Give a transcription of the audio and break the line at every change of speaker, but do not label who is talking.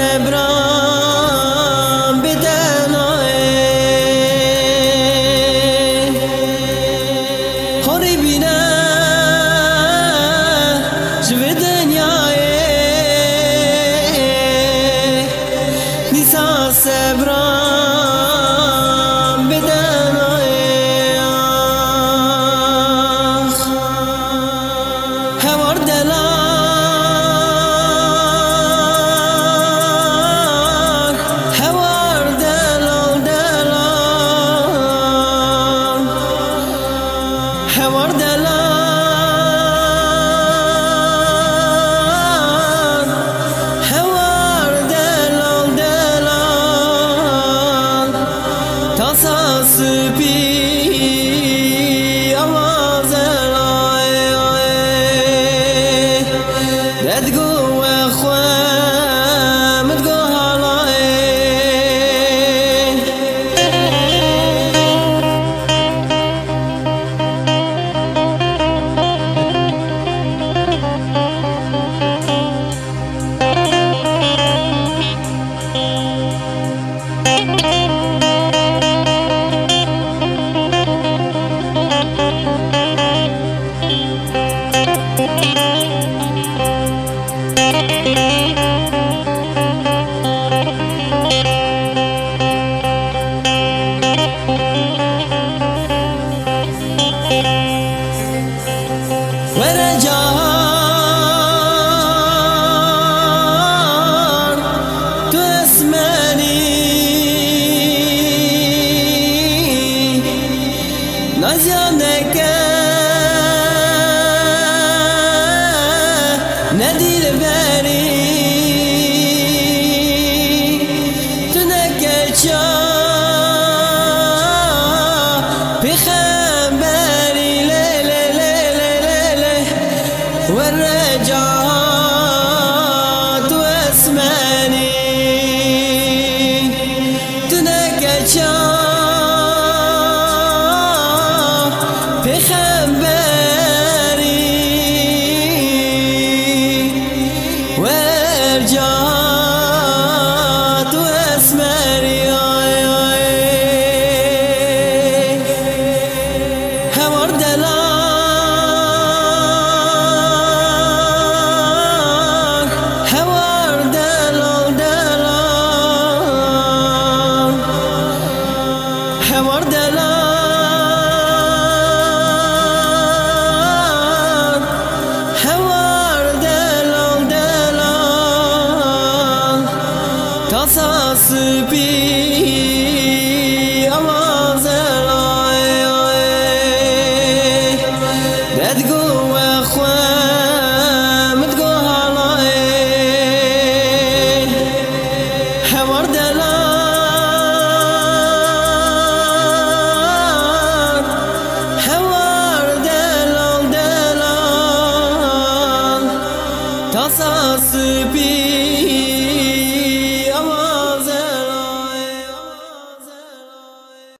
صبرم بدنای خوری بینه جوی دنیای نیسا صبرم بدنای هوار دلار هوار دلال دلال هوار دلال هوار دلال دلال تاسا سپی تقو أخوة متقو هلاي ورجار تسمعني نزيانك ندير باري تنكشا بخبري والرجعت واسماني تنكشا بخبري والرجعت واسماني هوار دلال هوار دلال دلال هوار دلال هوار دلال دلال تاسا سپی آوازلای تقو أخوة متقو هلاي هوار دلال هوار دلال دلال تاسا سپی